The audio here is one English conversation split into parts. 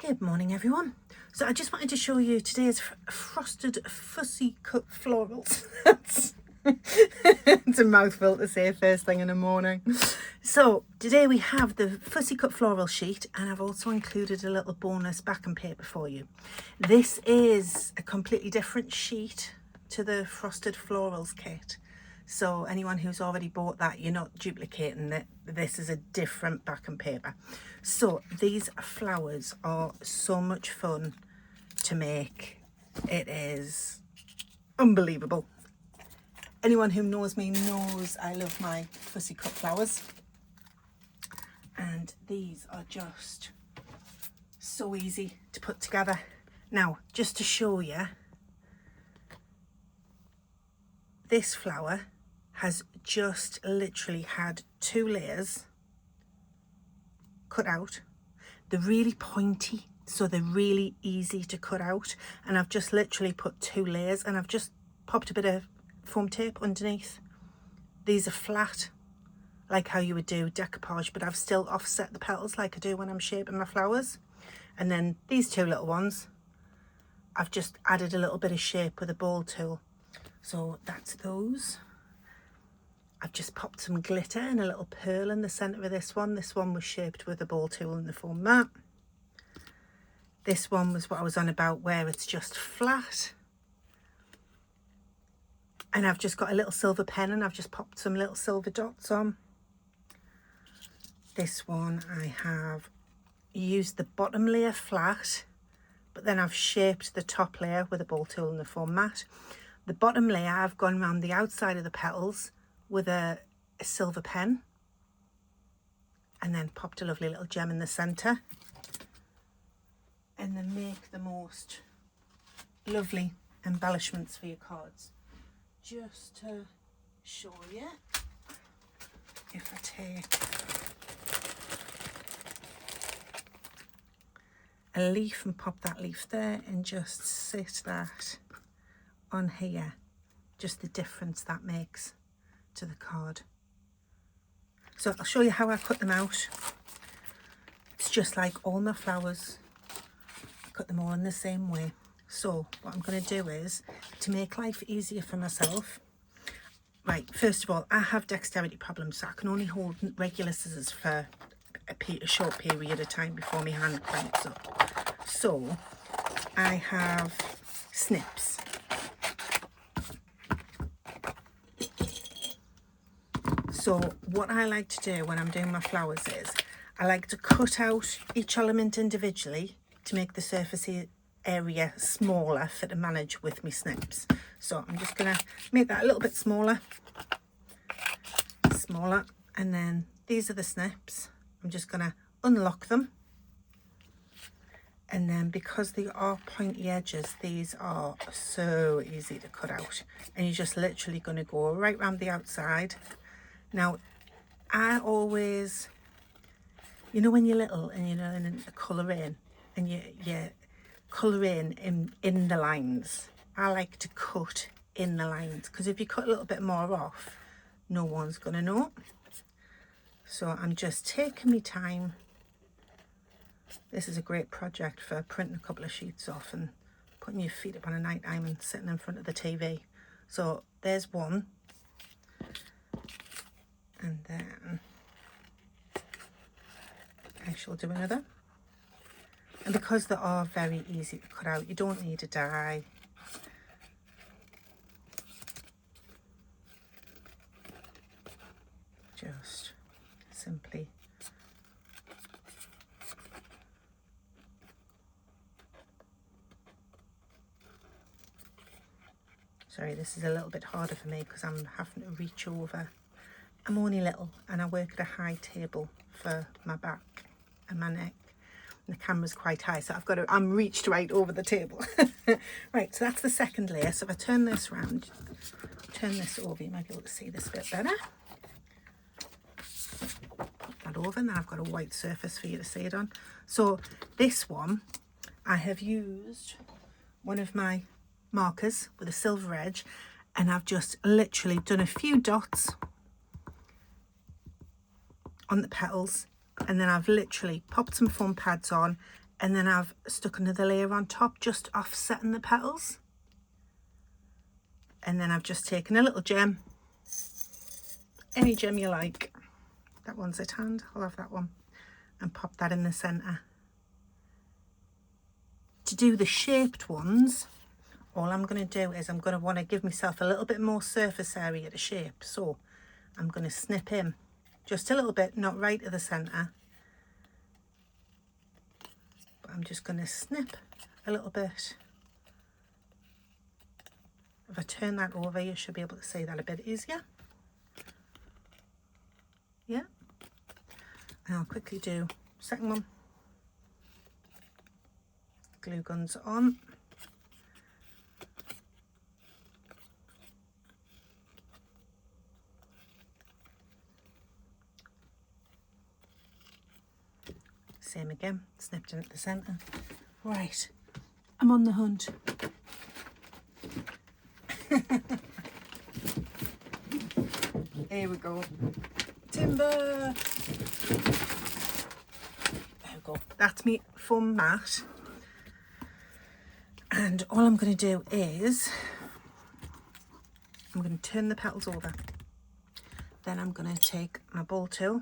Good morning everyone. So I just wanted to show you today's frosted fussy cut florals. It's a mouthful to say first thing in the morning. So today we have the fussy cut floral sheet, and I've also included a little bonus backing paper for you. This is a completely different sheet to the frosted florals kit. So anyone who's already bought that, you're not duplicating it. This is a different backing paper. So these flowers are so much fun to make. It is unbelievable. Anyone who knows me knows I love my fussy cut flowers. And these are just so easy to put together. Now, just to show you, this flower has just literally had 2 layers cut out. They're really pointy, so they're really easy to cut out. And I've just literally put 2 layers, and I've just popped a bit of foam tape underneath. These are flat, like how you would do decoupage, but I've still offset the petals like I do when I'm shaping my flowers. And then these 2 little ones, I've just added a little bit of shape with a ball tool. So that's those. I've just popped some glitter and a little pearl in the centre of this one. This one was shaped with a ball tool and the foam mat. This one was what I was on about, where it's just flat. And I've just got a little silver pen and I've just popped some little silver dots on. This one I have used the bottom layer flat, but then I've shaped the top layer with a ball tool and the foam mat. The bottom layer I've gone around the outside of the petals with a silver pen, and then popped a lovely little gem in the centre, and then make the most lovely embellishments for your cards. Just to show you, if I take a leaf and pop that leaf there and just sit that on here, just the difference that makes to the card. So I'll show you how I cut them out. It's just like all my flowers. I cut them all in the same way. So what I'm going to do is, to make life easier for myself, right, first of all, I have dexterity problems, so I can only hold regular scissors for a short period of time before my hand cramps up. So I have snips. So what I like to do when I'm doing my flowers is, I like to cut out each element individually to make the surface area smaller for to manage with my snips. So I'm just going to make that a little bit smaller, and then these are the snips. I'm just going to unlock them. And then because they are pointy edges, these are so easy to cut out. And you're just literally going to go right around the outside. Now, I always, you know when you're little and you're learning to colour in, and you colour in the lines, I like to cut in the lines, because if you cut a little bit more off, no one's going to know. So I'm just taking my time. This is a great project for printing a couple of sheets off and putting your feet up on a night time and sitting in front of the TV. So there's one. And then I shall do another. And because they are very easy to cut out, you don't need a die. Just simply sorry, this is a little bit harder for me because I'm having to reach over. I'm only little and I work at a high table for my back and my neck. And the camera's quite high, so I'm reached right over the table. Right, so that's the second layer. So if I turn this round, turn this over, you might be able to see this a bit better. Put that over, and then I've got a white surface for you to see it on. So this one, I have used one of my markers with a silver edge, and I've just literally done a few dots on the petals, and then I've literally popped some foam pads on and then I've stuck another layer on top, just offsetting the petals. And then I've just taken a little gem, any gem you like. That one's at hand, I'll have that one, and pop that in the centre. To do the shaped ones, all I'm going to do is I'm going to want to give myself a little bit more surface area to shape. So I'm going to snip in just a little bit, not right at the centre. But I'm just going to snip a little bit. If I turn that over, you should be able to see that a bit easier. Yeah. And I'll quickly do second one. Glue guns on. Same again, snipped in at the centre. Right, I'm on the hunt. Here we go. Timber. There we go. That's me foam mat. And all I'm going to do is I'm going to turn the petals over. Then I'm going to take my ball tool.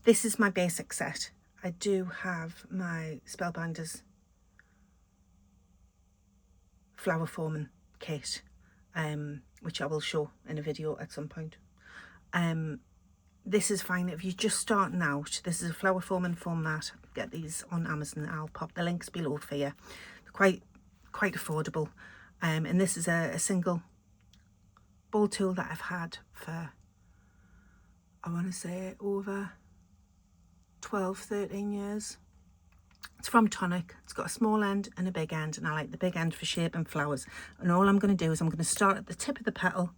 This is my basic set. I do have my Spellbinders flower forming kit, which I will show in a video at some point. This is fine if you're just starting out. This is a flower forming foam mat. Get these on Amazon. I'll pop the links below for you. They're quite affordable. And this is a single ball tool that I've had for, I want to say, over 12, 13 years. It's from Tonic. It's got a small end and a big end, and I like the big end for shaping flowers. And all I'm going to do is I'm going to start at the tip of the petal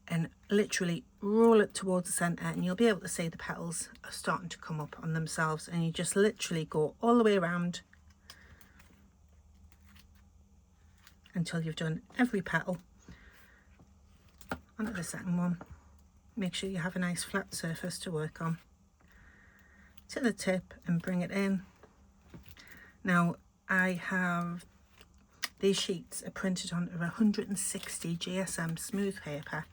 and literally roll it towards the centre, and you'll be able to see the petals are starting to come up on themselves, and you just literally go all the way around until you've done every petal. Onto the second one. Make sure you have a nice flat surface to work on. To the tip and bring it in. Now I have these sheets are printed onto 160 GSM smooth paper.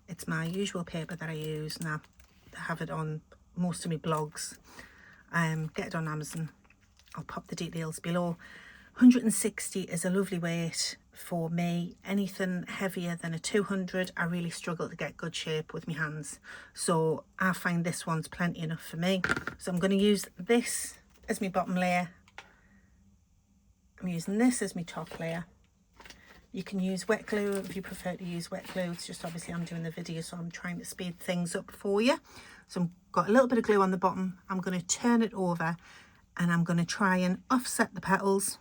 It's my usual paper that I use, and I have it on most of my blogs. Get it on Amazon. I'll pop the details below. 160 is a lovely weight for me. Anything heavier than a 200, I really struggle to get good shape with my hands. So I find this one's plenty enough for me. So I'm going to use this as my bottom layer. I'm using this as my top layer. You can use wet glue if you prefer to use wet glue. It's just obviously I'm doing the video, so I'm trying to speed things up for you. So I've got a little bit of glue on the bottom. I'm going to turn it over and I'm going to try and offset the petals.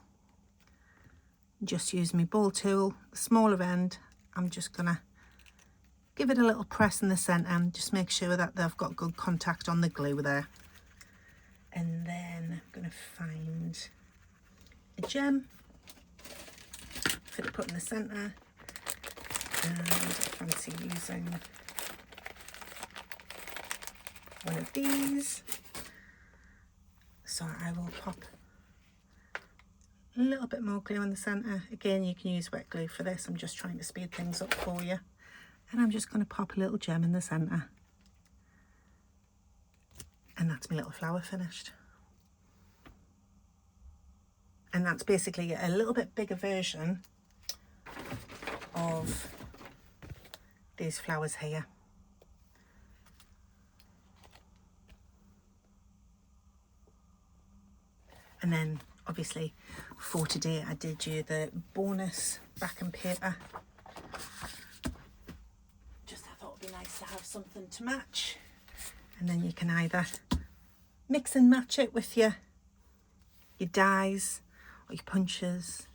Just use my ball tool, the smaller end. I'm just going to give it a little press in the centre and just make sure that they've got good contact on the glue there. And then I'm going to find a gem for to put in the centre, and I fancy using one of these. So I will pop a little bit more glue in the centre. Again, you can use wet glue for this. I'm just trying to speed things up for you. And I'm just going to pop a little gem in the centre. And that's my little flower finished. And that's basically a little bit bigger version of these flowers here. And then obviously for today I did you the bonus backing paper. Just I thought it'd be nice to have something to match, and then you can either mix and match it with your dies or your punches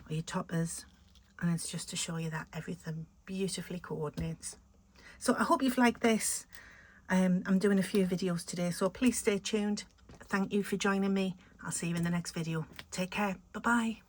or your toppers, and it's just to show you that everything beautifully coordinates. So I hope you've liked this. I'm doing a few videos today, so please stay tuned. Thank you for joining me. I'll see you in the next video. Take care. Bye bye.